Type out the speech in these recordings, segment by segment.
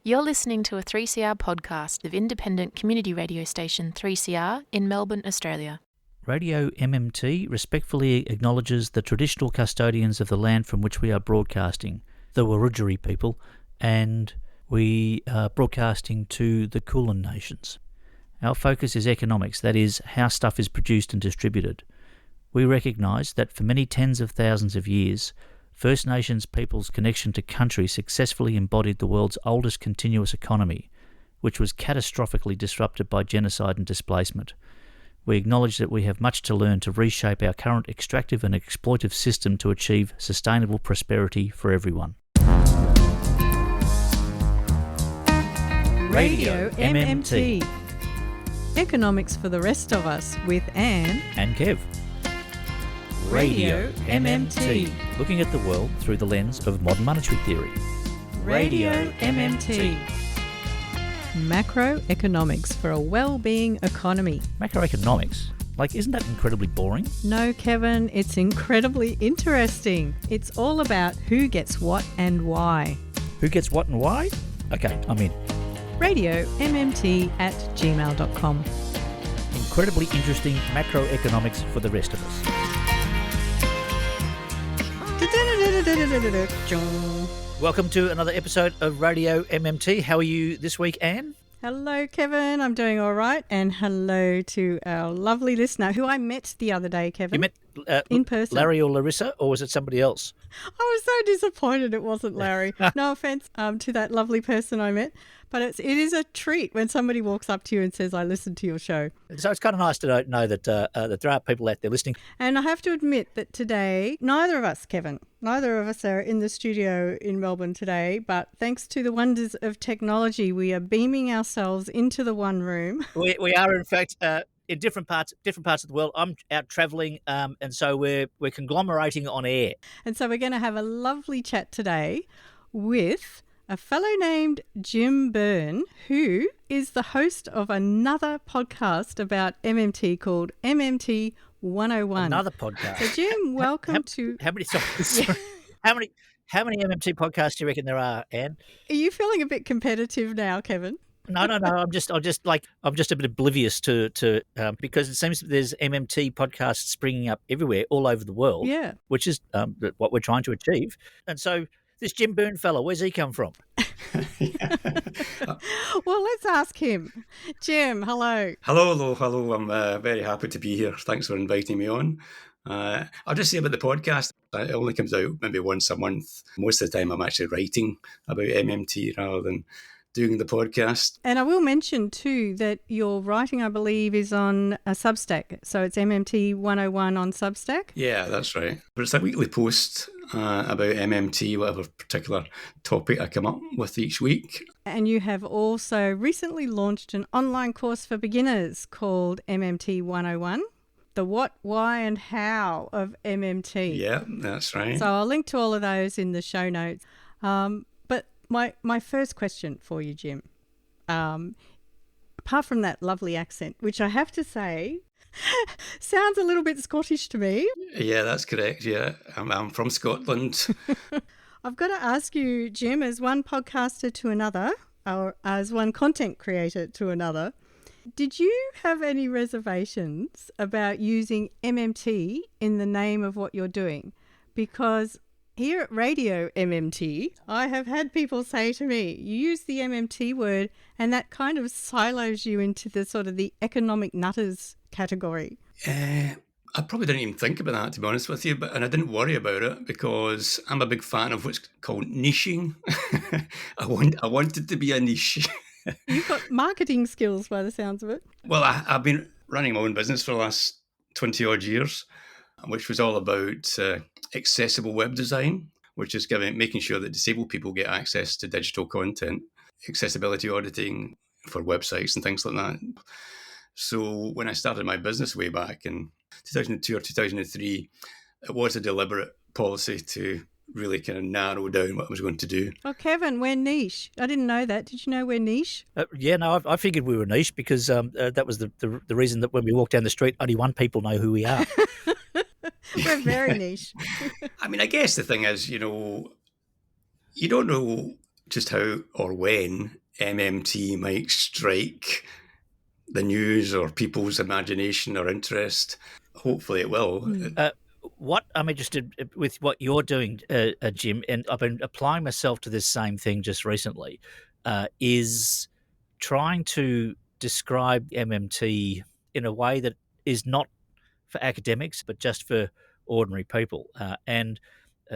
You're listening to a 3CR podcast of independent community radio station 3CR in Melbourne, Australia. Radio MMT respectfully acknowledges the traditional custodians of the land from which we are broadcasting, the Wiradjuri people, and we are broadcasting to the Kulin Nations. Our focus is economics, that is, how stuff is produced and distributed. We recognise that for many tens of thousands of years, First Nations people's connection to country successfully embodied the world's oldest continuous economy, which was catastrophically disrupted by genocide and displacement. We acknowledge that we have much to learn to reshape our current extractive and exploitive system to achieve sustainable prosperity for everyone. Radio MMT. Economics for the rest of us with Anne and Kev. Radio MMT. Looking at the world through the lens of modern monetary theory. Radio MMT. Macroeconomics for a well-being economy. Macroeconomics? Isn't that incredibly boring? No, Kevin, it's incredibly interesting. It's all about who gets what and why. Who gets what and why? Okay, I'm in. RadioMMT@gmail.com. Incredibly interesting macroeconomics for the rest of us. Welcome to another episode of Radio MMT. How are you this week, Anne? Hello, Kevin. I'm doing all right. And hello to our lovely listener who I met the other day, Kevin. You met in person. Larry or Larissa, or was it somebody else? I was so disappointed it wasn't Larry. No offence to that lovely person I met. But it is a treat when somebody walks up to you and says, I listened to your show. So it's kind of nice to know that there are people out there listening. And I have to admit that today, neither of us, Kevin, are in the studio in Melbourne today. But thanks to the wonders of technology, we are beaming ourselves into the one room. We are, in fact, in different parts of the world. I'm out travelling, and so we're conglomerating on air. And so we're going to have a lovely chat today with a fellow named Jim Byrne, who is the host of another podcast about MMT called MMT101. Another podcast. So, Jim, welcome to... How many MMT podcasts do you reckon there are, Anne? Are you feeling a bit competitive now, Kevin? No. I'm just a bit oblivious to because it seems that there's MMT podcasts springing up everywhere, all over the world. Yeah. Which is what we're trying to achieve. And so this Jim Byrne fellow, where's he come from? Well, let's ask him. Jim, hello. Hello. I'm very happy to be here. Thanks for inviting me on. I'll just say about the podcast, it only comes out maybe once a month. Most of the time I'm actually writing about MMT rather than doing the podcast. And I will mention too that your writing, I believe, is on a Substack. So it's MMT101 on Substack. Yeah, that's right. But it's a weekly post about MMT, whatever particular topic I come up with each week. And you have also recently launched an online course for beginners called MMT101. The what, why and how of MMT. Yeah, that's right. So I'll link to all of those in the show notes. But my first question for you, Jim, apart from that lovely accent, which I have to say sounds a little bit Scottish to me. Yeah, that's correct. Yeah, I'm from Scotland. I've got to ask you, Jim, as one podcaster to another, or as one content creator to another, did you have any reservations about using MMT in the name of what you're doing? Because here at Radio MMT, I have had people say to me, you use the MMT word and that kind of silos you into the sort of the economic nutters category. I probably didn't even think about that, to be honest with you, and I didn't worry about it because I'm a big fan of what's called niching. I wanted to be a niche. You've got marketing skills by the sounds of it. Well, I've been running my own business for the last 20 odd years, which was all about accessible web design, which is making sure that disabled people get access to digital content, accessibility auditing for websites and things like that. So when I started my business way back in 2002 or 2003, it was a deliberate policy to really kind of narrow down what I was going to do. Oh, Kevin, we're niche. I didn't know that. Did you know we're niche? I figured we were niche because that was the reason that when we walk down the street, only one people know who we are. We're very niche. I mean, I guess the thing is, you don't know just how or when MMT might strike the news or people's imagination or interest. Hopefully it will. What I'm interested with what you're doing, Jim, and I've been applying myself to this same thing just recently, is trying to describe MMT in a way that is not for academics, but just for ordinary people. And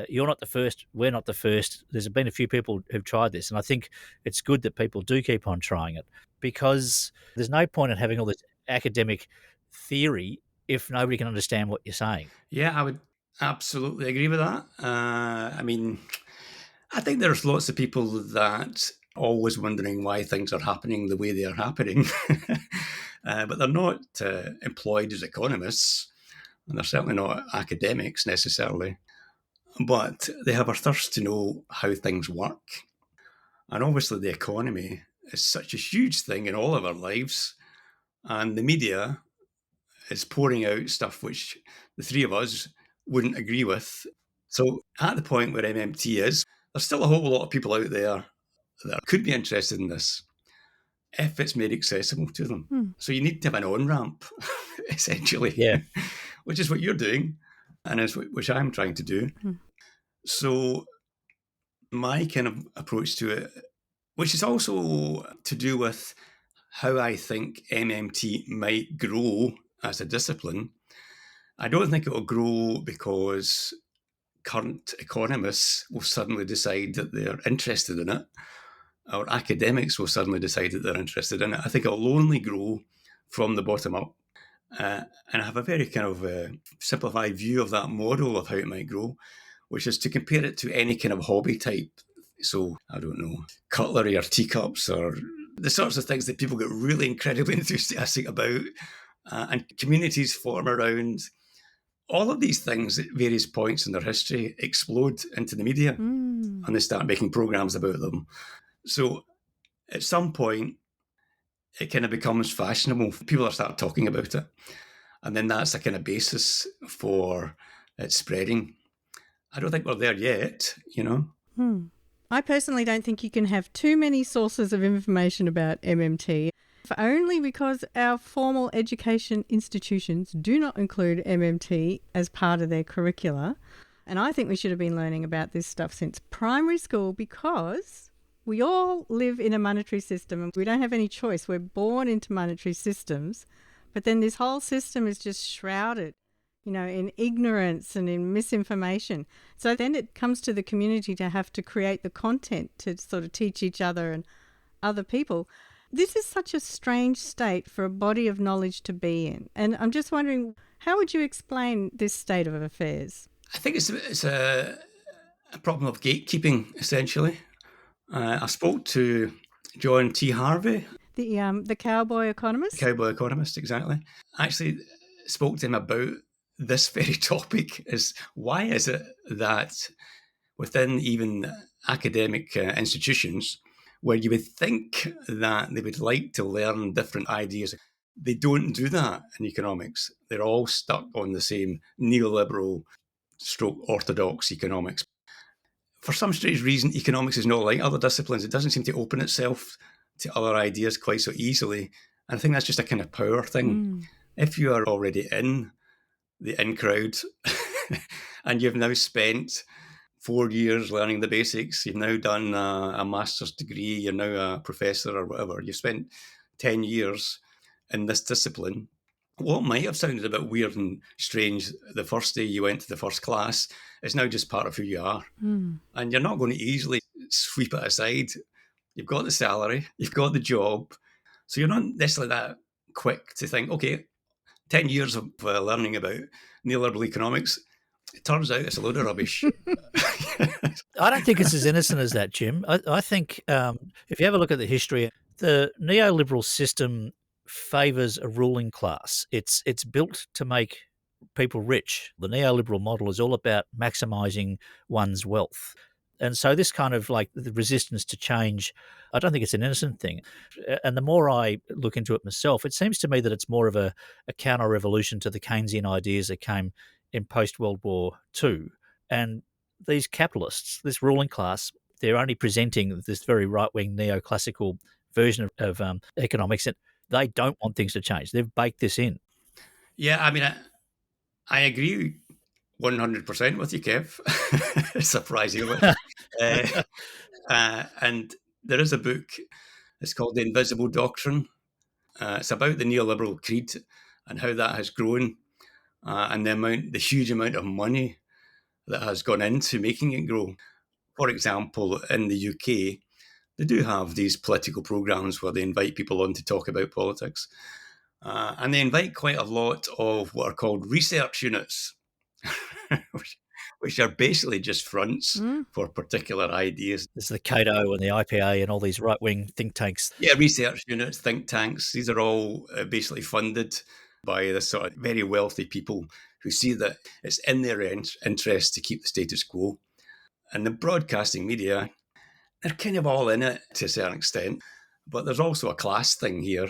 you're not the first. We're not the first. There's been a few people who've tried this, and I think it's good that people do keep on trying it, because there's no point in having all this academic theory if nobody can understand what you're saying. Yeah, I would absolutely agree with that. I mean, I think there's lots of people that are always wondering why things are happening the way they are happening, but they're not employed as economists, and they're certainly not academics necessarily, but they have a thirst to know how things work. And obviously the economy is such a huge thing in all of our lives, and the media is pouring out stuff which the three of us wouldn't agree with. So at the point where MMT is, there's still a whole lot of people out there that could be interested in this if it's made accessible to them. So you need to have an on-ramp, essentially, which is what you're doing, and is which I'm trying to do. So my kind of approach to it, which is also to do with how I think MMT might grow as a discipline. I don't think it will grow because current economists will suddenly decide that they're interested in it, or academics will suddenly decide that they're interested in it. I think it will only grow from the bottom up. And I have a very kind of simplified view of that model of how it might grow, which is to compare it to any kind of hobby type. So, I don't know, cutlery or teacups or the sorts of things that people get really incredibly enthusiastic about, and communities form around. All of these things at various points in their history explode into the media, and they start making programs about them. So at some point, it kind of becomes fashionable. People start talking about it. And then that's a kind of basis for it spreading. I don't think we're there yet, you know. I personally don't think you can have too many sources of information about MMT, only because our formal education institutions do not include MMT as part of their curricula. And I think we should have been learning about this stuff since primary school, because we all live in a monetary system and we don't have any choice. We're born into monetary systems, but then this whole system is just shrouded, you know, in ignorance and in misinformation. So then it comes to the community to have to create the content to sort of teach each other and other people. This is such a strange state for a body of knowledge to be in. And I'm just wondering, how would you explain this state of affairs? I think it's a problem of gatekeeping, essentially. I spoke to John T. Harvey. The Cowboy Economist? Cowboy Economist, exactly. I actually spoke to him about this very topic, is why is it that within even academic institutions, where you would think that they would like to learn different ideas, they don't do that in economics. They're all stuck on the same neoliberal / orthodox economics. For some strange reason, economics is not like other disciplines. It doesn't seem to open itself to other ideas quite so easily. And I think that's just a kind of power thing. If you are already in the in crowd and you've now spent 4 years learning the basics, you've now done a master's degree, you're now a professor or whatever, you've spent 10 years in this discipline, what might have sounded a bit weird and strange the first day you went to the first class is now just part of who you are. And you're not going to easily sweep it aside. You've got the salary, you've got the job. So you're not necessarily that quick to think, okay, 10 years of learning about neoliberal economics, it turns out it's a load of rubbish. I don't think it's as innocent as that, Jim. I think if you have a look at the history, the neoliberal system favours a ruling class. It's built to make people rich. The neoliberal model is all about maximising one's wealth. And so this kind of like the resistance to change, I don't think it's an innocent thing. And the more I look into it myself, it seems to me that it's more of a counter-revolution to the Keynesian ideas that came in post-World War II. And these capitalists, this ruling class, they're only presenting this very right-wing neoclassical version of economics, and they don't want things to change. They've baked this in. Yeah, I mean, I agree 100% with you, Kev, surprisingly. And there is a book, it's called The Invisible Doctrine. It's about the neoliberal creed and how that has grown and the huge amount of money that has gone into making it grow. For example, in the UK, they do have these political programs where they invite people on to talk about politics. And they invite quite a lot of what are called research units, which are basically just fronts for particular ideas. There's the Cato and the IPA and all these right-wing think tanks. Yeah, research units, think tanks, these are all basically funded by the sort of very wealthy people who see that it's in their interest to keep the status quo. And the broadcasting media, they're kind of all in it to a certain extent. But there's also a class thing here.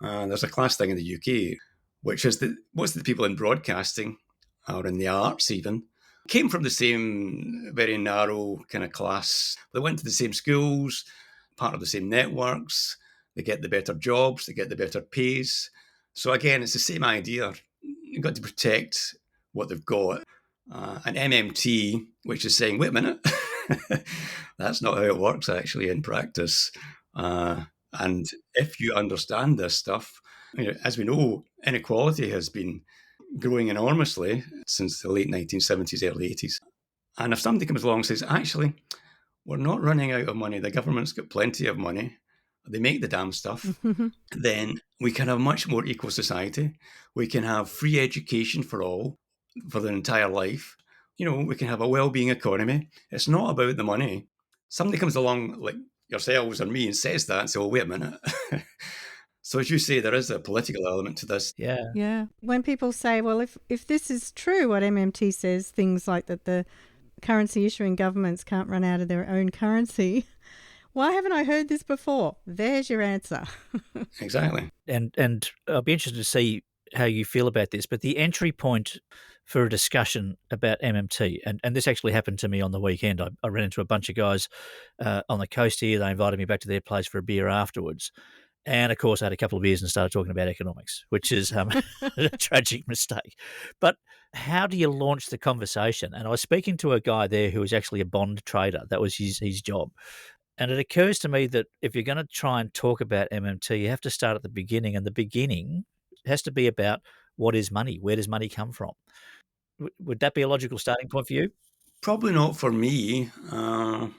There's a class thing in the UK, which is that most of the people in broadcasting, or in the arts even, came from the same very narrow kind of class. They went to the same schools, part of the same networks. They get the better jobs, they get the better pays. So again, it's the same idea. You've got to protect what they've got. An MMT, which is saying, wait a minute, that's not how it works actually in practice. And if you understand this stuff, as we know, inequality has been growing enormously since the late 1970s, early 80s. And if somebody comes along and says, actually, we're not running out of money, the government's got plenty of money, they make the damn stuff, then we can have a much more equal society. We can have free education for all, for their entire life. We can have a well-being economy. It's not about the money. Somebody comes along like yourselves or me and says that and say, oh, wait a minute. So as you say, there is a political element to this. Yeah. When people say, well, if this is true, what MMT says, things like that the currency issuing governments can't run out of their own currency, why haven't I heard this before? There's your answer. Exactly. And I'll be interested to see how you feel about this, but the entry point for a discussion about MMT, and this actually happened to me on the weekend. I ran into a bunch of guys on the coast here. They invited me back to their place for a beer afterwards. And, of course, I had a couple of beers and started talking about economics, which is a tragic mistake. But how do you launch the conversation? And I was speaking to a guy there who was actually a bond trader. That was his job. And it occurs to me that if you're going to try and talk about MMT, you have to start at the beginning. And the beginning has to be about what is money? Where does money come from? Would that be a logical starting point for you? Probably not for me. I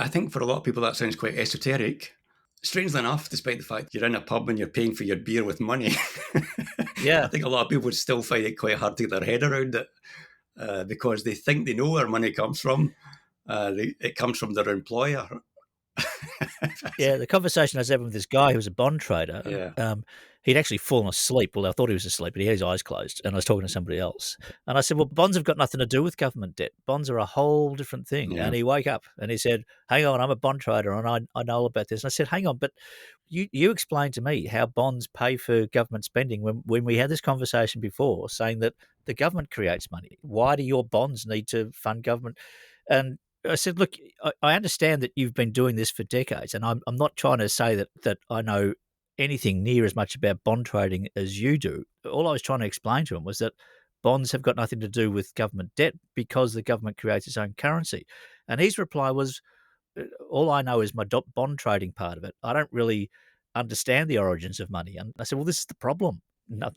think for a lot of people that sounds quite esoteric. Strangely enough, despite the fact you're in a pub and you're paying for your beer with money, yeah, I think a lot of people would still find it quite hard to get their head around it because they think they know where money comes from. It comes from their employer. Yeah, the conversation I was having with this guy who was a bond trader, he'd actually fallen asleep. Well, I thought he was asleep, but he had his eyes closed, and I was talking to somebody else. And I said, well, bonds have got nothing to do with government debt. Bonds are a whole different thing. Yeah. And he woke up and he said, hang on, I'm a bond trader, and I know all about this. And I said, hang on, but you explained to me how bonds pay for government spending when we had this conversation before, saying that the government creates money. Why do your bonds need to fund government? And I said, look, I understand that you've been doing this for decades, and I'm not trying to say that I know anything near as much about bond trading as you do. All I was trying to explain to him was that bonds have got nothing to do with government debt because the government creates its own currency. And his reply was, all I know is my bond trading part of it. I don't really understand the origins of money. And I said, well, this is the problem.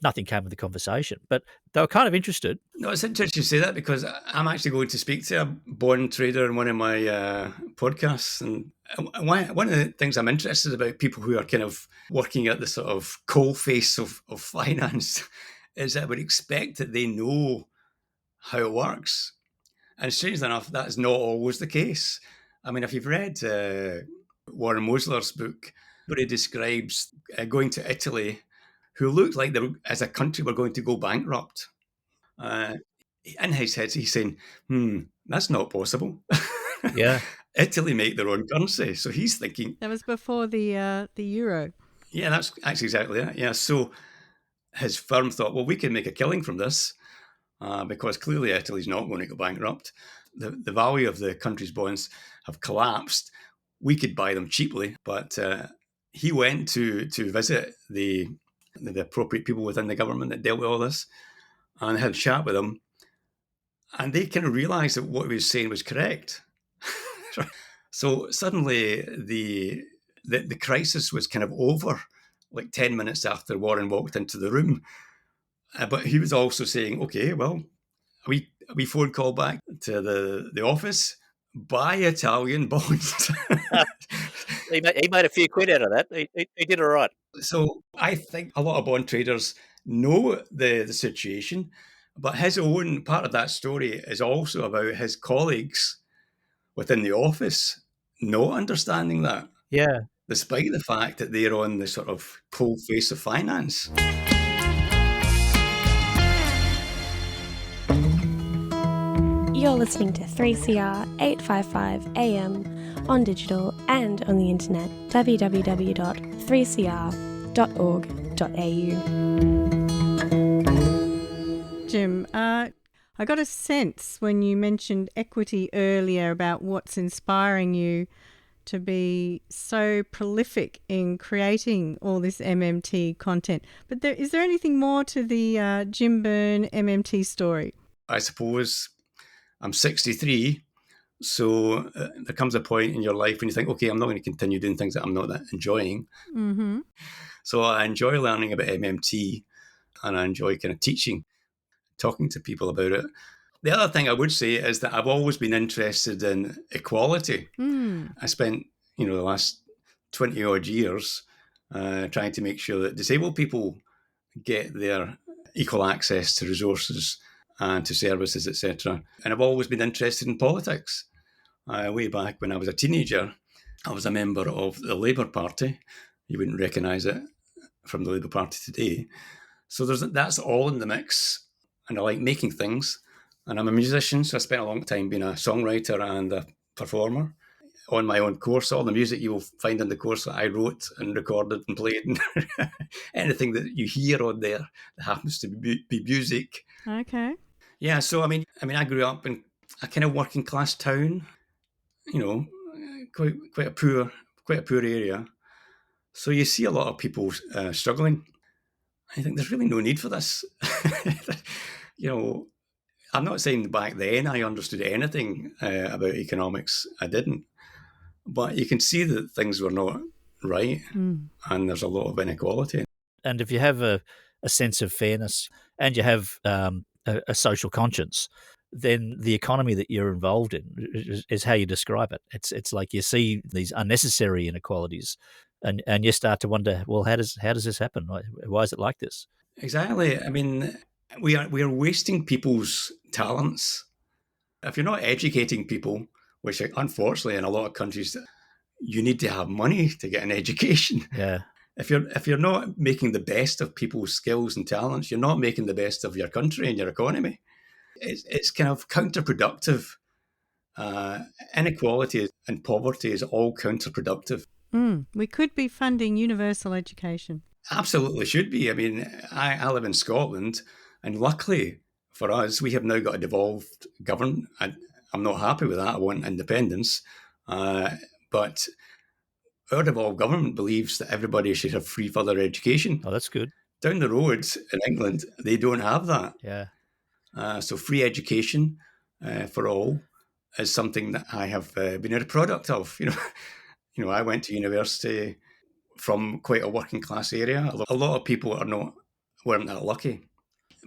Nothing came of the conversation, but they were kind of interested. No, it's interesting you say that because I'm actually going to speak to a bond trader in one of my podcasts. And one of the things I'm interested about people who are kind of working at the sort of coalface of finance is that I would expect that they know how it works. And strangely enough, that is not always the case. I mean, if you've read Warren Mosler's book, where he describes going to Italy, who looked like they, as a country, were going to go bankrupt. In his head, he's saying, that's not possible. Yeah. Italy make their own currency. So he's thinking... That was before the euro. Yeah, that's exactly it. Yeah, so his firm thought, well, we can make a killing from this because clearly Italy's not going to go bankrupt. The value of the country's bonds have collapsed, we could buy them cheaply. But he went to visit the appropriate people within the government that dealt with all this, and had a chat with them. And they kind of realised that what he was saying was correct. So suddenly the crisis was kind of over, like 10 minutes after Warren walked into the room. But he was also saying, okay, well, a wee phone call back to the office, buy Italian bonds. He made a few quid out of that. He did all right. So I think a lot of bond traders know the situation, but his own part of that story is also about his colleagues within the office not understanding that. Yeah. Despite the fact that they're on the sort of cold face of finance. You're listening to 3CR 855 AM on digital and on the internet, www.3cr.org.au. Jim, I got a sense when you mentioned equity earlier about what's inspiring you to be so prolific in creating all this MMT content. But is there anything more to the Jim Byrne MMT story? I suppose I'm 63, so there comes a point in your life when you think, okay, I'm not going to continue doing things that I'm not that enjoying. Mm-hmm. So I enjoy learning about MMT, and I enjoy kind of teaching, talking to people about it. The other thing I would say is that I've always been interested in equality. I spent, the last 20 odd years trying to make sure that disabled people get their equal access to resources and to services, etc. And I've always been interested in politics. Way back when I was a teenager, I was a member of the Labour Party. You wouldn't recognise it from the Labour Party today. So that's all in the mix. And I like making things. And I'm a musician, so I spent a long time being a songwriter and a performer. On my own course, all the music you will find in the course that I wrote and recorded and played, and anything that you hear on there that happens to be music. Okay. Yeah, so I mean, I grew up in a kind of working class town, quite a poor area. So you see a lot of people struggling. I think there's really no need for this. I'm not saying back then I understood anything about economics. I didn't. But you can see that things were not right, and there's a lot of inequality. And if you have a sense of fairness and you have a social conscience, then the economy that you're involved in is how you describe it. It's like you see these unnecessary inequalities, and you start to wonder, well, how does this happen? Why is it like this? Exactly. I mean, we are wasting people's talents. If you're not educating people, which unfortunately in a lot of countries, you need to have money to get an education. Yeah. If you're not making the best of people's skills and talents, you're not making the best of your country and your economy. It's kind of counterproductive. Inequality and poverty is all counterproductive. We could be funding universal education. Absolutely should be. I mean, I live in Scotland, and luckily for us, we have now got a devolved government. I'm not happy with that. I want independence. But our devolved government believes that everybody should have free further education. Oh, that's good. Down the road in England, they don't have that. Yeah. So free education for all is something that I have been a product of. I went to university from quite a working class area. A lot of people weren't that lucky.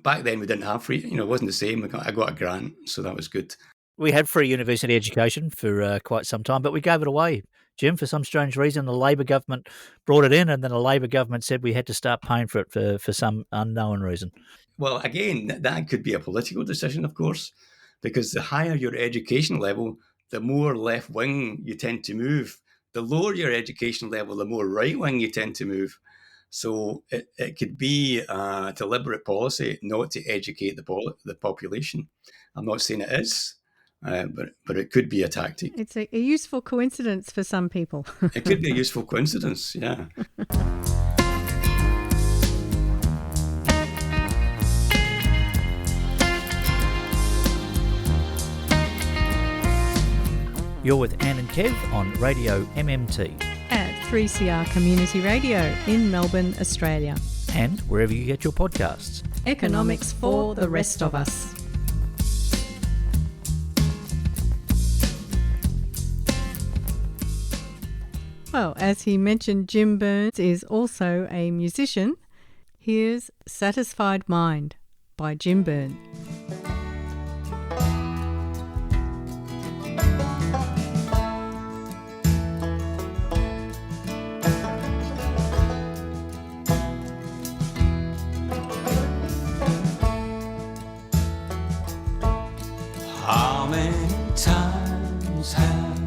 Back then, we didn't have free. It wasn't the same. I got a grant, so that was good. We had free university education for quite some time, but we gave it away, Jim, for some strange reason. The Labor government brought it in, and then the Labor government said we had to start paying for it for some unknown reason. Well, again, that could be a political decision, of course, because the higher your education level, the more left-wing you tend to move. The lower your education level, the more right-wing you tend to move. So it could be a deliberate policy not to educate the population. I'm not saying it is. But it could be a tactic. It's a useful coincidence for some people. It could be a useful coincidence, yeah. You're with Anne and Kev on Radio MMT. At 3CR Community Radio in Melbourne, Australia. And wherever you get your podcasts. Economics for the rest of us. Well, as he mentioned, Jim Byrne is also a musician. Here's Satisfied Mind by Jim Byrne. How many times have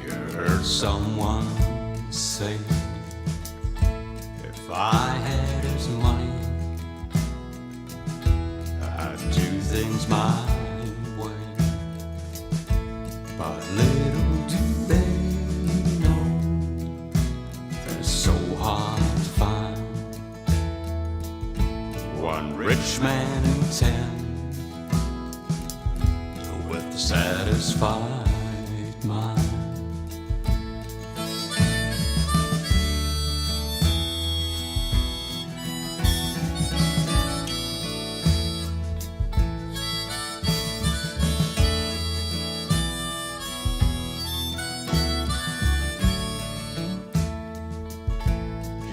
you heard someone say, if I had his money, I'd do things my way. But little do they know that it's so hard to find one rich man in 10 with a satisfied mind.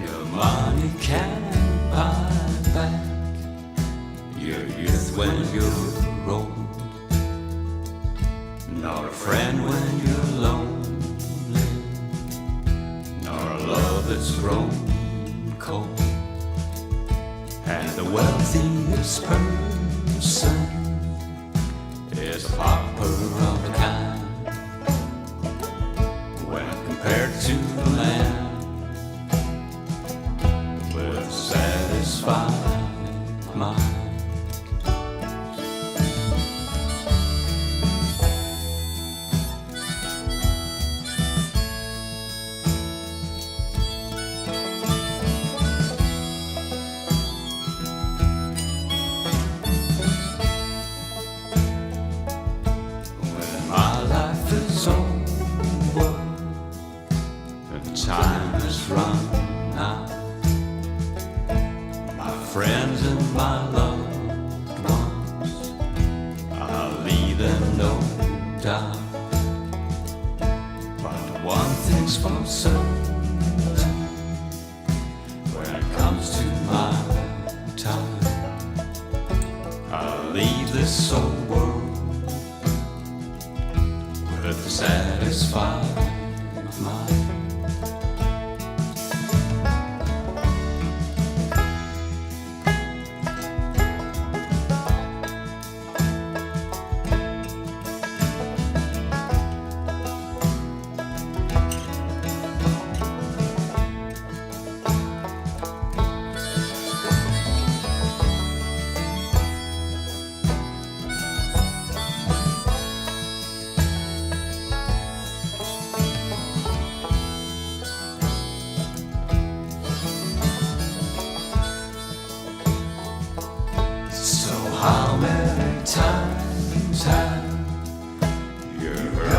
Your money can't buy back your youth when you're old, nor a friend when you're lonely, nor a love that's grown cold. And the wealthiest person is a pauper of a kind when compared to the man with a satisfied mind.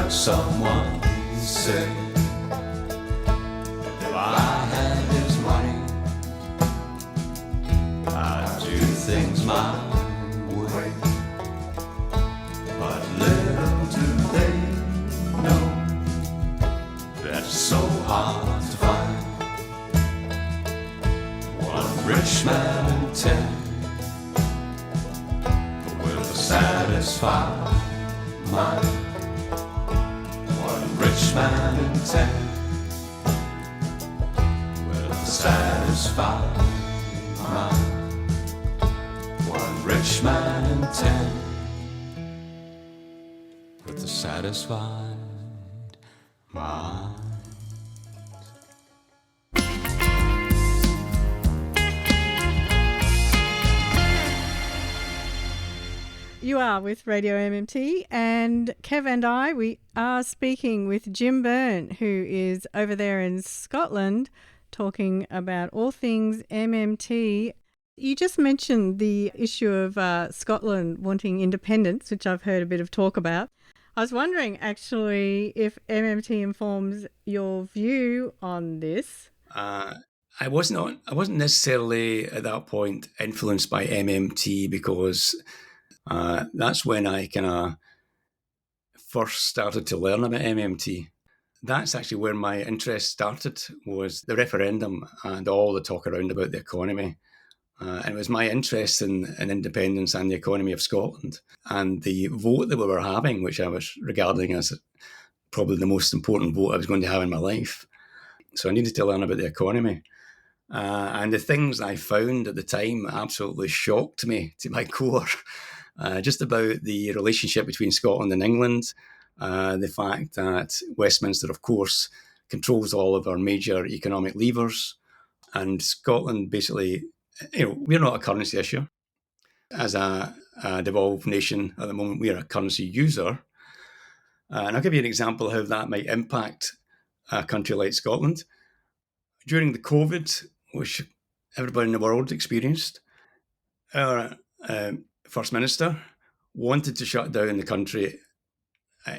Someone say, if I had his money, I'd do things my way. But little do they know that it's so hard to find one rich man in 10 with a satisfied mind. Rich man in 10 with a satisfied mind. One rich man in 10 with a satisfied mind. You are with Radio MMT, and Kev and I, we are speaking with Jim Byrne, who is over there in Scotland talking about all things MMT. You just mentioned the issue of Scotland wanting independence, which I've heard a bit of talk about. I was wondering, actually, if MMT informs your view on this. I wasn't necessarily at that point influenced by MMT because that's when I kind of first started to learn about MMT. That's actually where my interest started, was the referendum and all the talk around about the economy. And it was my interest in independence and the economy of Scotland and the vote that we were having, which I was regarding as probably the most important vote I was going to have in my life. So I needed to learn about the economy. And the things I found at the time absolutely shocked me to my core. Just about the relationship between Scotland and England, the fact that Westminster, of course, controls all of our major economic levers, and Scotland basically, we're not a currency issuer. As a devolved nation at the moment, we are a currency user. And I'll give you an example of how that might impact a country like Scotland. During the COVID, which everybody in the world experienced, our First Minister wanted to shut down the country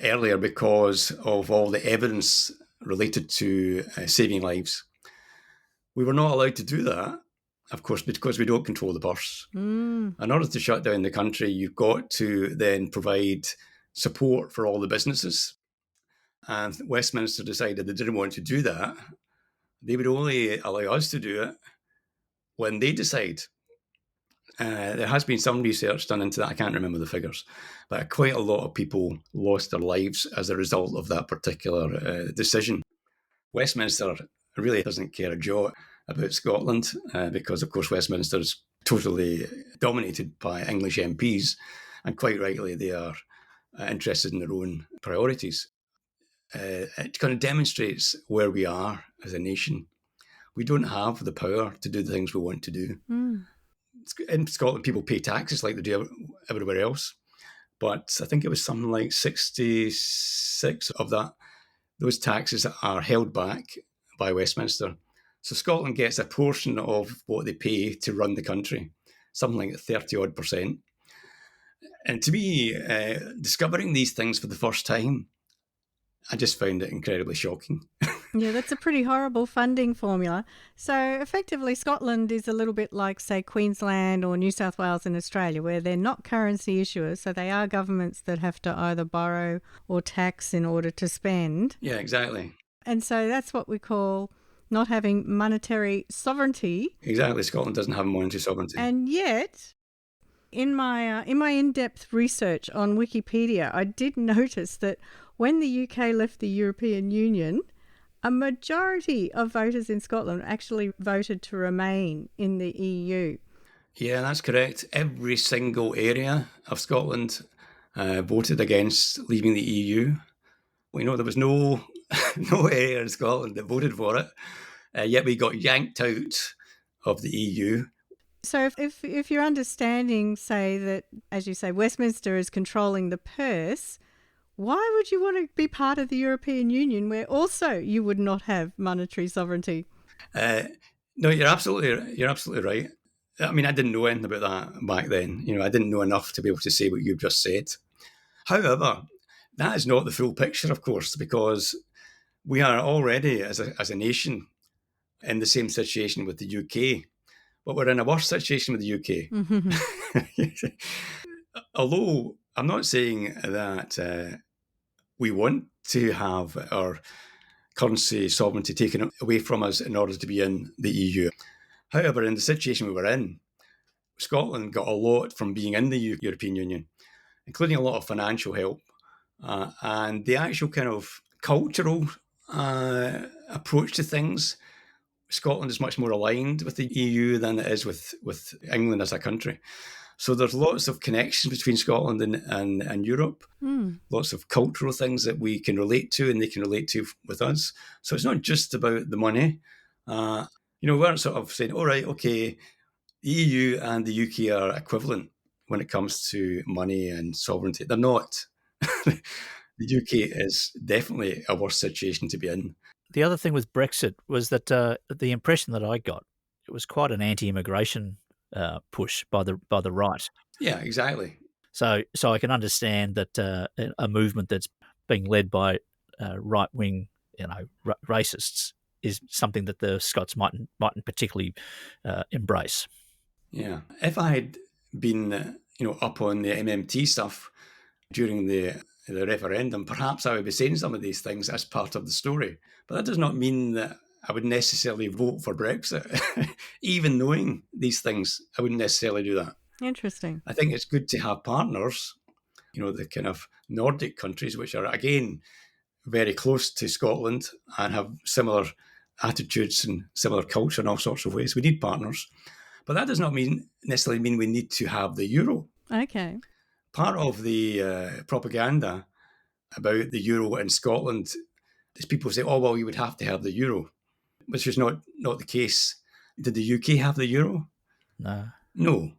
earlier because of all the evidence related to saving lives. We were not allowed to do that, of course, because we don't control the purse. In order to shut down the country, you've got to then provide support for all the businesses. And Westminster decided they didn't want to do that. They would only allow us to do it when they decide. There has been some research done into that. I can't remember the figures, but quite a lot of people lost their lives as a result of that particular decision. Westminster really doesn't care a jot about Scotland because, of course, Westminster is totally dominated by English MPs, and quite rightly they are interested in their own priorities. It kind of demonstrates where we are as a nation. We don't have the power to do the things we want to do. In Scotland, people pay taxes like they do everywhere else. But I think it was something like 66 of that. Those taxes are held back by Westminster. So Scotland gets a portion of what they pay to run the country, something like 30-odd%. And to me, discovering these things for the first time, I just found it incredibly shocking. Yeah, that's a pretty horrible funding formula. So effectively, Scotland is a little bit like, say, Queensland or New South Wales in Australia, where they're not currency issuers. So they are governments that have to either borrow or tax in order to spend. Yeah, exactly. And so that's what we call not having monetary sovereignty. Exactly. Scotland doesn't have monetary sovereignty. And yet, in my in-depth research on Wikipedia, I did notice that when the UK left the European Union, a majority of voters in Scotland actually voted to remain in the EU. Yeah, that's correct. Every single area of Scotland voted against leaving the EU. We know there was no area in Scotland that voted for it, yet we got yanked out of the EU. So if you're understanding, say, that, as you say, Westminster is controlling the purse, why would you want to be part of the European Union where also you would not have monetary sovereignty? No, you're absolutely right. I mean, I didn't know anything about that back then. I didn't know enough to be able to say what you've just said. However, that is not the full picture, of course, because we are already, as a nation, in the same situation with the UK. But we're in a worse situation with the UK. Mm-hmm. Although I'm not saying that we want to have our currency sovereignty taken away from us in order to be in the EU. However, in the situation we were in, Scotland got a lot from being in the European Union, including a lot of financial help. And the actual kind of cultural approach to things, Scotland is much more aligned with the EU than it is with England as a country. So there's lots of connections between Scotland and Europe, lots of cultural things that we can relate to and they can relate to with us. So it's not just about the money. We aren't sort of saying, all right, okay, the EU and the UK are equivalent when it comes to money and sovereignty. They're not. The UK is definitely a worse situation to be in. The other thing with Brexit was that the impression that I got, it was quite an anti-immigration push by the right. Yeah, exactly. So I can understand that a movement that's being led by right-wing, racists is something that the Scots mightn't particularly embrace. Yeah. If I had been, up on the MMT stuff during the referendum, perhaps I would be saying some of these things as part of the story. But that does not mean that I would necessarily vote for Brexit. Even knowing these things, I wouldn't necessarily do that. Interesting. I think it's good to have partners, the kind of Nordic countries, which are, again, very close to Scotland and have similar attitudes and similar culture in all sorts of ways. We need partners. But that does not necessarily mean we need to have the euro. Okay. Part of the propaganda about the euro in Scotland is people say, oh, well, you would have to have the euro, which is not the case. Did the UK have the euro? No. No.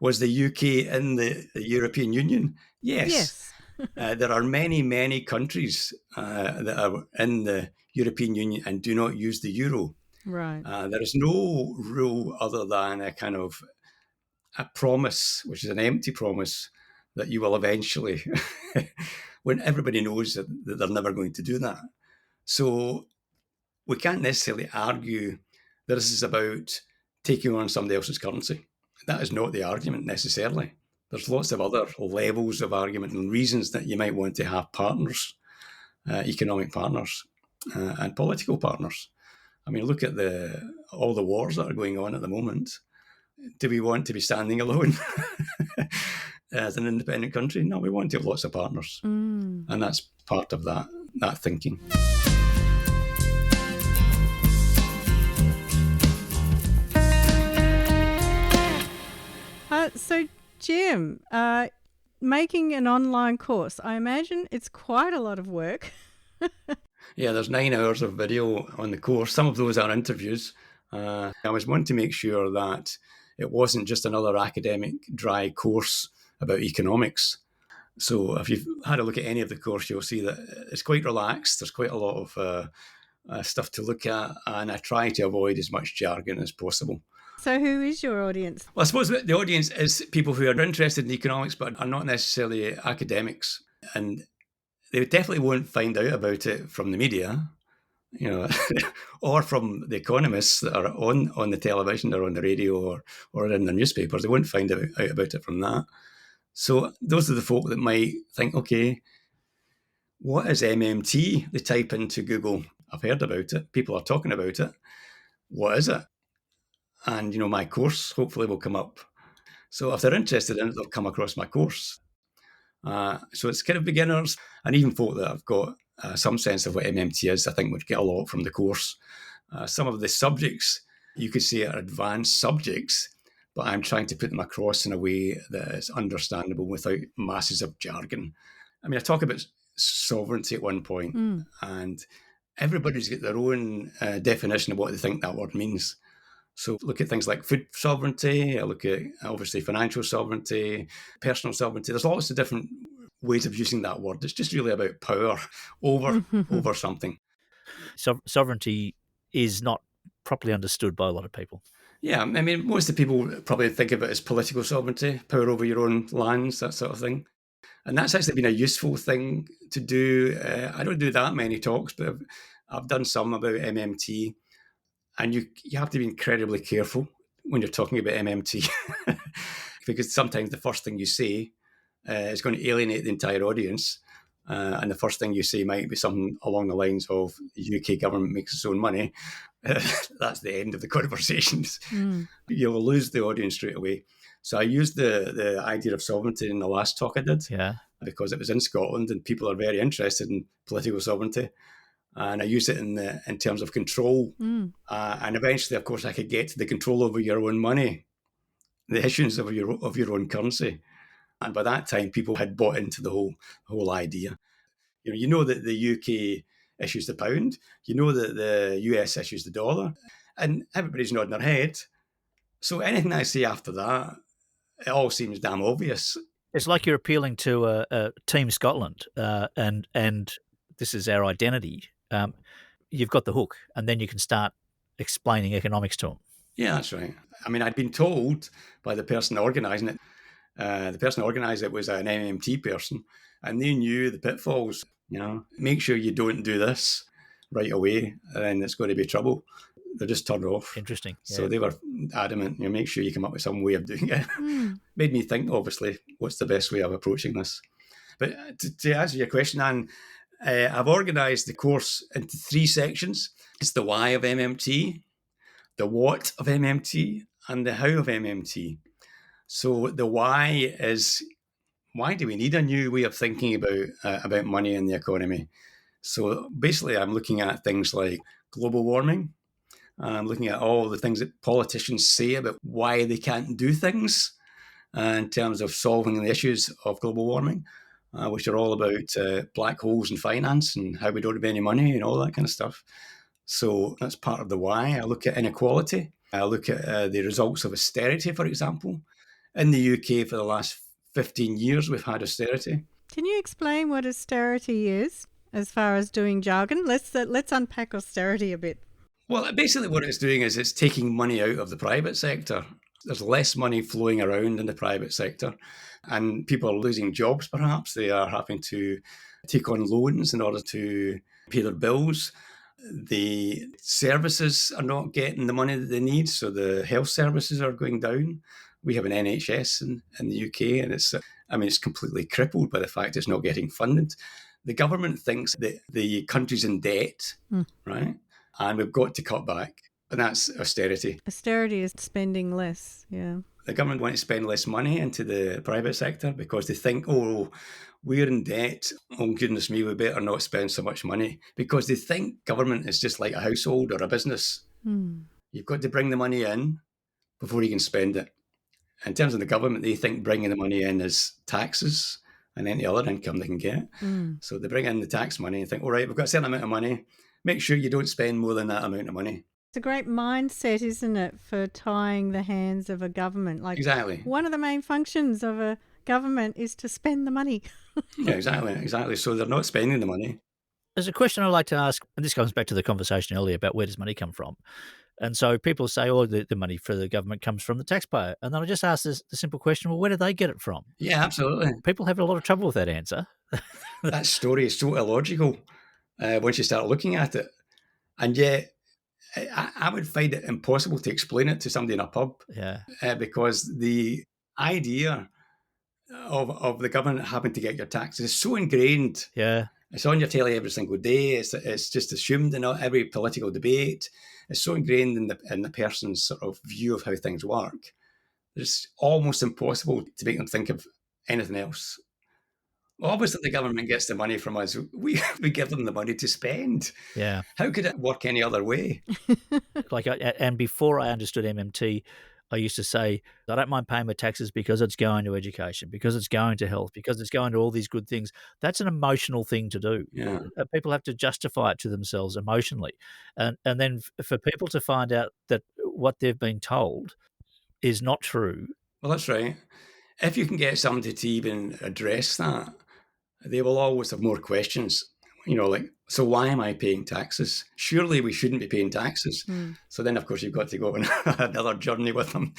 Was the UK in the European Union? Yes. There are many, many countries that are in the European Union and do not use the euro. Right. There is no rule other than a kind of a promise, which is an empty promise, that you will eventually, when everybody knows that they're never going to do that. So we can't necessarily argue that this is about taking on somebody else's currency. That is not the argument necessarily. There's lots of other levels of argument and reasons that you might want to have partners, economic partners and political partners. I mean, look at all the wars that are going on at the moment. Do we want to be standing alone as an independent country? No, we want to have lots of partners. And that's part of that thinking. So, Jim, making an online course, I imagine it's quite a lot of work. Yeah, there's 9 hours of video on the course. Some of those are interviews. I was wanting to make sure that it wasn't just another academic dry course about economics. So if you've had a look at any of the course, you'll see that it's quite relaxed. There's quite a lot of stuff to look at, and I try to avoid as much jargon as possible. So who is your audience? Well, I suppose the audience is people who are interested in economics but are not necessarily academics. And they definitely won't find out about it from the media, or from the economists that are on the television or on the radio or in the newspapers. They won't find out about it from that. So those are the folk that might think, okay, what is MMT? They type into Google, I've heard about it, people are talking about it. What is it? And, my course hopefully will come up. So if they're interested in it, they'll come across my course. So it's kind of beginners, and even folk that have got some sense of what MMT is, I think would get a lot from the course. Some of the subjects, you could say, are advanced subjects, but I'm trying to put them across in a way that is understandable without masses of jargon. I mean, I talk about sovereignty at one point, and everybody's got their own definition of what they think that word means. So look at things like food sovereignty, I look at obviously financial sovereignty, personal sovereignty. There's lots of different ways of using that word. It's just really about power over something. Sovereignty is not properly understood by a lot of people. Yeah, I mean, most of the people probably think of it as political sovereignty, power over your own lands, that sort of thing. And that's actually been a useful thing to do. I don't do that many talks, but I've done some about MMT. And you have to be incredibly careful when you're talking about MMT because sometimes the first thing you say is going to alienate the entire audience. And the first thing you say might be something along the lines of the UK government makes its own money. That's the end of the conversations. You'll lose the audience straight away. So I used the idea of sovereignty in the last talk I did because it was in Scotland and people are very interested in political sovereignty. And I use it in terms of control. And eventually, of course, I could get to the control over your own money, the issuance of your own currency. And by that time, people had bought into the whole idea. You know that the UK issues the pound. You know that the US issues the dollar. And everybody's nodding their head. So anything I say after that, it all seems damn obvious. It's like you're appealing to Team Scotland and this is our identity. You've got the hook, and then you can start explaining economics to them. Yeah, that's right. I mean, I'd been told by the person organising it, The person who organised it was an MMT person, and they knew the pitfalls. Make sure you don't do this right away, and it's going to be trouble. They're just turned off. Interesting. So they were adamant, make sure you come up with some way of doing it. Made me think, obviously, what's the best way of approaching this? But to answer your question, Anne, I've organised the course into 3 sections. It's the why of MMT, the what of MMT, and the how of MMT. So the why is, why do we need a new way of thinking about money and the economy? So basically, I'm looking at things like global warming. I'm looking at all the things that politicians say about why they can't do things in terms of solving the issues of global warming, which are all about black holes in finance and how we don't have any money and all that kind of stuff. So that's part of the why. I look at inequality. I look at the results of austerity, for example. In the UK, for the last 15 years, we've had austerity. Can you explain what austerity is as far as doing jargon? Let's unpack austerity a bit. Well, basically what it's doing is it's taking money out of the private sector. There's less money flowing around in the private sector, and people are losing jobs, perhaps. They are having to take on loans in order to pay their bills. The services are not getting the money that they need, so the health services are going down. We have an NHS in the UK, and it's completely crippled by the fact it's not getting funded. The government thinks that the country's in debt, right? And we've got to cut back. And that's austerity. Austerity is spending less, yeah. The government want to spend less money into the private sector because they think, oh, we're in debt. Oh, goodness me, we better not spend so much money. Because they think government is just like a household or a business. You've got to bring the money in before you can spend it. In terms of the government, they think bringing the money in is taxes and any other income they can get. So they bring in the tax money and think, all right, we've got a certain amount of money. Make sure you don't spend more than that amount of money. It's a great mindset, isn't it, for tying the hands of a government? Exactly. One of the main functions of a government is to spend the money. Yeah, exactly. So they're not spending the money. There's a question I'd like to ask, and this comes back to the conversation earlier about where does money come from. And so people say, oh, the money for the government comes from the taxpayer. And then I just ask the simple question, well, where do they get it from? Yeah, absolutely. People have a lot of trouble with that answer. That story is so illogical once you start looking at it. And yet, I would find it impossible to explain it to somebody in a pub. Yeah. Because the idea of the government having to get your taxes is so ingrained. Yeah. It's on your telly every single day. It's just assumed in every political debate. It's so ingrained in the person's sort of view of how things work. It's almost impossible to make them think of anything else. Well, obviously, the government gets the money from us. We give them the money to spend. Yeah. How could it work any other way? And before I understood MMT, I used to say, I don't mind paying my taxes because it's going to education, because it's going to health, because it's going to all these good things. That's an emotional thing to do. Yeah. People have to justify it to themselves emotionally. And then for people to find out that what they've been told is not true. Well, that's right. If you can get somebody to even address that, they will always have more questions. So why am I paying taxes? Surely we shouldn't be paying taxes. So then, of course, you've got to go on another journey with them.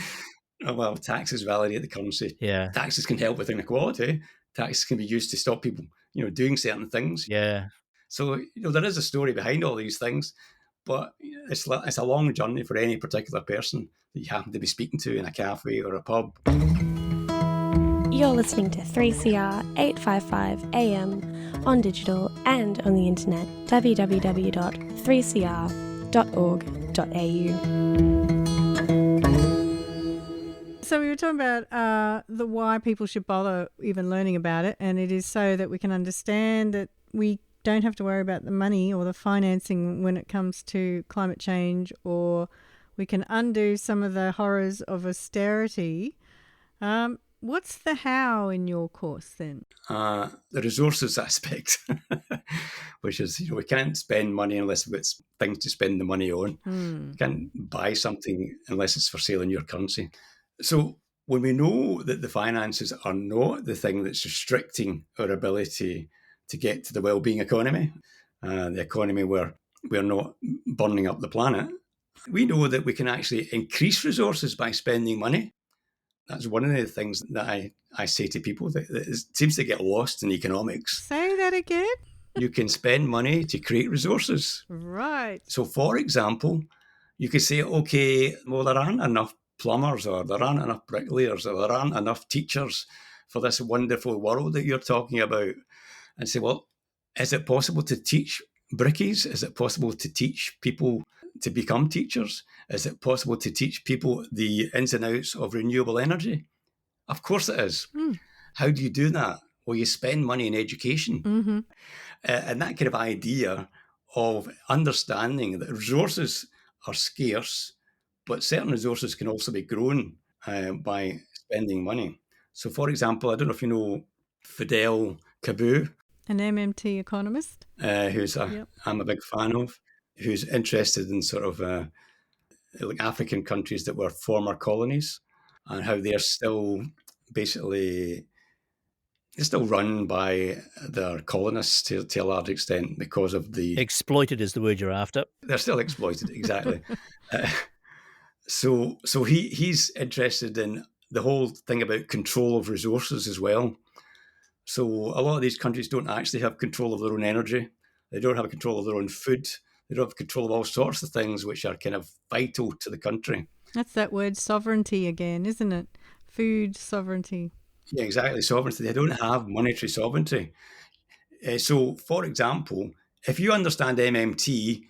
Well, taxes validate the currency. Yeah. Taxes can help with inequality. Taxes can be used to stop people, doing certain things. Yeah. So, there is a story behind all these things, but it's a long journey for any particular person that you happen to be speaking to in a cafe or a pub. You're listening to 3CR 855 AM on digital and on the internet, www.3cr.org.au. So we were talking about the why people should bother even learning about it, and it is so that we can understand that we don't have to worry about the money or the financing when it comes to climate change, or we can undo some of the horrors of austerity. What's the how in your course then? The resources aspect, which is, we can't spend money unless we've got things to spend the money on. You can't buy something unless it's for sale in your currency. So when we know that the finances are not the thing that's restricting our ability to get to the well-being economy, the economy where we're not burning up the planet, we know that we can actually increase resources by spending money. That's one of the things that I say to people that seems to get lost in economics. Say that again. You can spend money to create resources. Right. So, for example, you could say, okay, well, there aren't enough plumbers, or there aren't enough bricklayers, or there aren't enough teachers for this wonderful world that you're talking about. And say, well, is it possible to teach brickies? Is it possible to teach people to become teachers? Is it possible to teach people the ins and outs of renewable energy? Of course it is. How do you do that? Well, you spend money in education. And that kind of idea of understanding that resources are scarce, but certain resources can also be grown by spending money. So, for example, I don't know if you know Fadel Kaboub, An MMT economist. who's I'm a big fan of, who's interested in sort of like African countries that were former colonies, and how they're still basically they're still run by their colonists to a large extent because of the Exploited is the word you're after. they're still exploited, exactly. So he's interested in the whole thing about control of resources as well. So a lot of these countries don't actually have control of their own energy. They don't have control of their own food. They don't have control of all sorts of things which are kind of vital to the country. That's that word sovereignty again, isn't it? Food sovereignty. Yeah, exactly. Sovereignty. They don't have monetary sovereignty. So, for example, if you understand MMT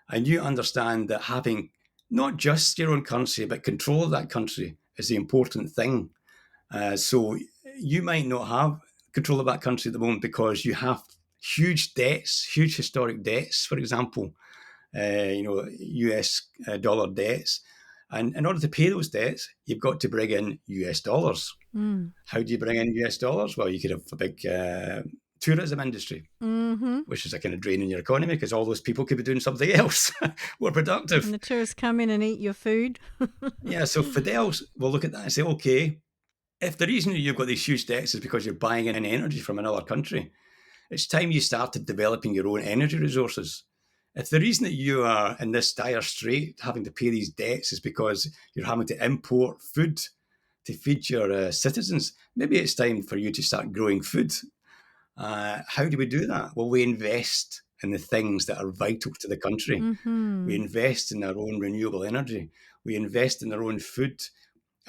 and you understand that having not just your own currency, but control of that country is the important thing. So you might not have control of that country at the moment because you have huge debts, huge historic debts, for example, US dollar debts. And in order to pay those debts, you've got to bring in US dollars. How do you bring in US dollars? Well, you could have a big tourism industry, which is a kind of drain in your economy because all those people could be doing something else more productive. And the tourists come in and eat your food. Yeah, so Fidel will look at that and say, okay, if the reason you've got these huge debts is because you're buying in energy from another country, it's time you started developing your own energy resources. If the reason that you are in this dire strait having to pay these debts is because you're having to import food to feed your citizens, maybe it's time for you to start growing food. How do we do that? Well, we invest in the things that are vital to the country. We invest in our own renewable energy. We invest in our own food.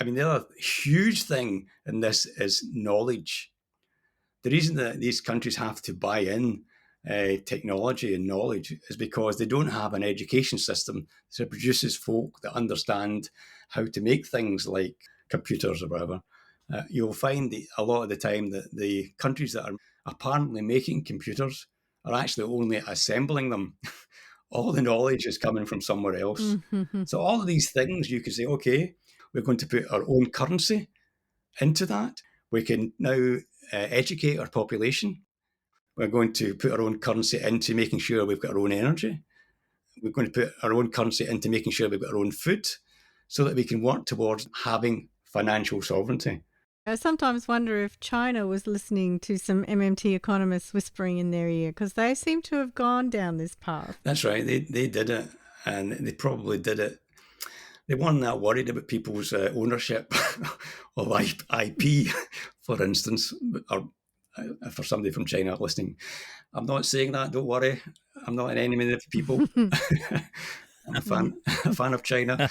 I mean, the other huge thing in this is knowledge. The reason that these countries have to buy in technology and knowledge is because they don't have an education system that produces folk that understand how to make things like computers or whatever. You'll find that a lot of the time that the countries that are apparently making computers are actually only assembling them. All the knowledge is coming from somewhere else. So all of these things, you could say, okay, we're going to put our own currency into that. We can now educate our population. We're going to put our own currency into making sure we've got our own energy. We're going to put our own currency into making sure we've got our own food so that we can work towards having financial sovereignty. I sometimes wonder if China was listening to some MMT economists whispering in their ear, because they seem to have gone down this path. That's right. They did it, and they probably did it. They weren't that worried about people's ownership of IP, for instance, or for somebody from China listening. I'm not saying that, don't worry. I'm not an enemy of people. I'm a fan of China.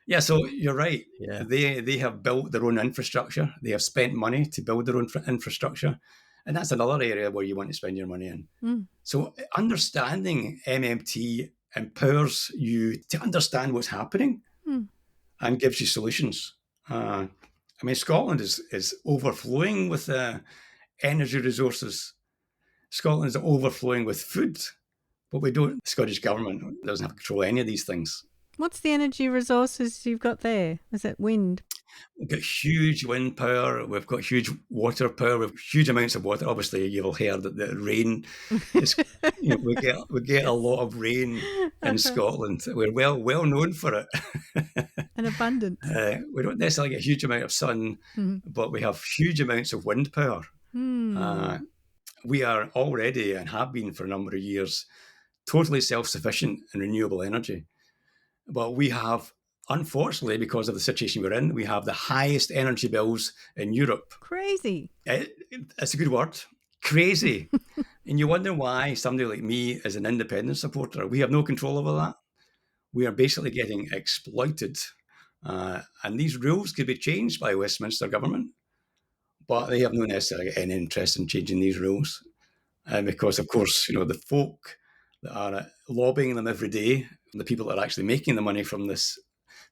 Yeah, so you're right. Yeah. They have built their own infrastructure. They have spent money to build their own infrastructure. And that's another area where you want to spend your money in. So understanding MMT empowers you to understand what's happening and gives you solutions. I mean, Scotland is overflowing with energy resources. Scotland is overflowing with food, but we don't. The Scottish government doesn't have control of any of these things. What's the energy resources you've got there? Is it wind? We've got huge wind power. We've got huge water power. We've huge amounts of water. Obviously, you've heard that the rain is. We get a lot of rain in Scotland. We're well known for it. An abundance. We don't necessarily get a huge amount of sun, but we have huge amounts of wind power. We are already and have been for a number of years totally self-sufficient in renewable energy. But we have unfortunately, because of the situation we're in, we have the highest energy bills in Europe. Crazy. It's a good word. Crazy. And you wonder why somebody like me is an independent supporter. We have no control over that. We are basically getting exploited. And these rules could be changed by Westminster government, but they have no necessarily any interest in changing these rules. Because, of course, the folk that are lobbying them every day, the people that are actually making the money from this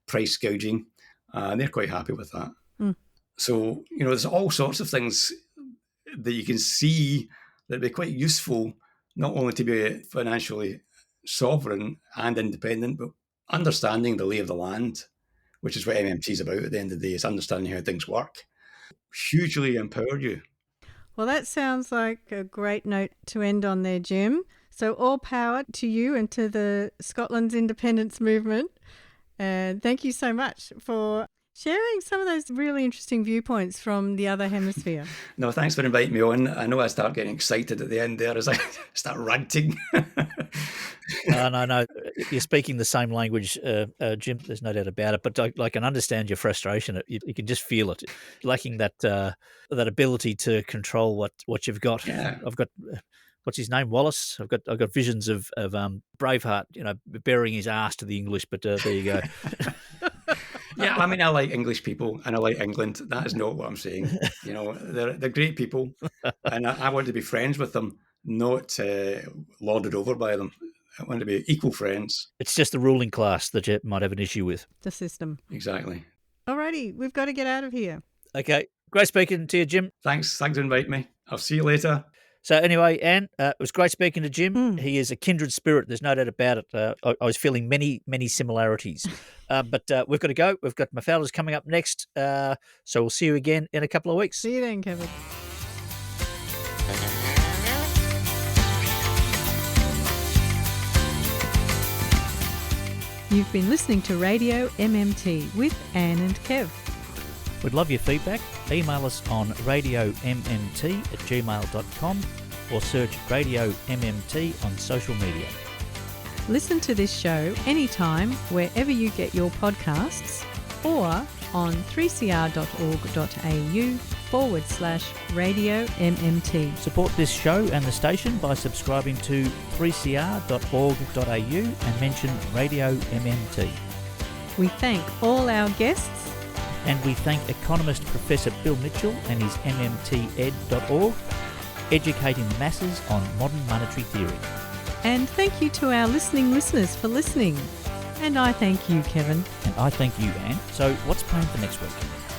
price gouging, they're quite happy with that. Mm. So, there's all sorts of things that you can see that'd be quite useful, not only to be financially sovereign and independent, but understanding the lay of the land, which is what MMT is about at the end of the day, is understanding how things work. Hugely empower you. Well, that sounds like a great note to end on there, Jim. So all power to you and to the Scotland's independence movement. And thank you so much for sharing some of those really interesting viewpoints from the other hemisphere. No, thanks for inviting me on. I know I start getting excited at the end there as I start ranting. No, you're speaking the same language, Jim. There's no doubt about it. But I can understand your frustration. You can just feel it, lacking that ability to control what you've got. Yeah. I've got what's his name, Wallace. I've got visions of Braveheart, burying his ass to the English. But there you go. Yeah, I mean, I like English people and I like England. That is not what I'm saying. They're great people, and I want to be friends with them, not lorded over by them. I want to be equal friends. It's just the ruling class that you might have an issue with. The system. Exactly. Alrighty, we've got to get out of here. Okay, great speaking to you, Jim. Thanks for inviting me. I'll see you later. So anyway, Anne, it was great speaking to Jim. He is a kindred spirit. There's no doubt about it. I was feeling many, many similarities. But we've got to go. We've got Mafalda's coming up next. So we'll see you again in a couple of weeks. See you then, Kevin. You've been listening to Radio MMT with Anne and Kev. We'd love your feedback. Email us on radiommt@gmail.com or search Radio MMT on social media. Listen to this show anytime wherever you get your podcasts or on 3cr.org.au/Radio MMT. Support this show and the station by subscribing to 3cr.org.au and mention Radio MMT. We thank all our guests. And we thank economist Professor Bill Mitchell and his MMTEd.org, educating the masses on modern monetary theory. And thank you to our listeners for listening. And I thank you, Kevin. And I thank you, Anne. So what's planned for next week?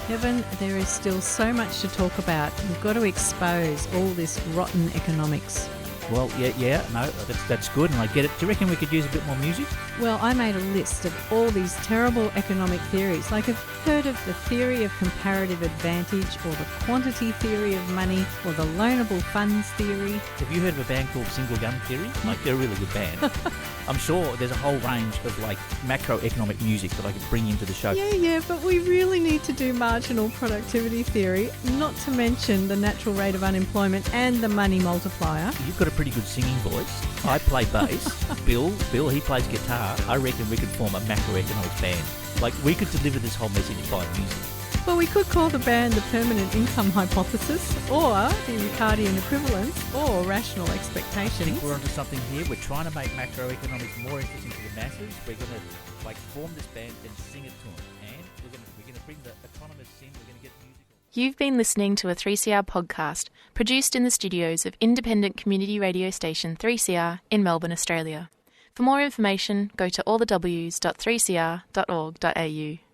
Kevin, there is still so much to talk about. We've got to expose all this rotten economics. Well, no, that's good, and I get it. Do you reckon we could use a bit more music? Well, I made a list of all these terrible economic theories. Like, I've heard of the theory of comparative advantage, or the quantity theory of money, or the loanable funds theory. Have you heard of a band called Single Gun Theory? They're a really good band. I'm sure there's a whole range of macroeconomic music that I could bring into the show. Yeah, but we really need to do marginal productivity theory, not to mention the natural rate of unemployment and the money multiplier. You've got a pretty good singing voice. I play bass. Bill, he plays guitar. I reckon we could form a macroeconomics band. We could deliver this whole message by music. Well, we could call the band the permanent income hypothesis, or the Ricardian equivalence, or rational expectations. I think we're onto something here. We're trying to make macroeconomics more interesting to the masses. We're going to form this band and sing it to them, and we're going to bring the economists in. We're going to get musical. You've been listening to a 3CR podcast produced in the studios of independent community radio station 3CR in Melbourne, Australia. For more information, go to allthews.3cr.org.au.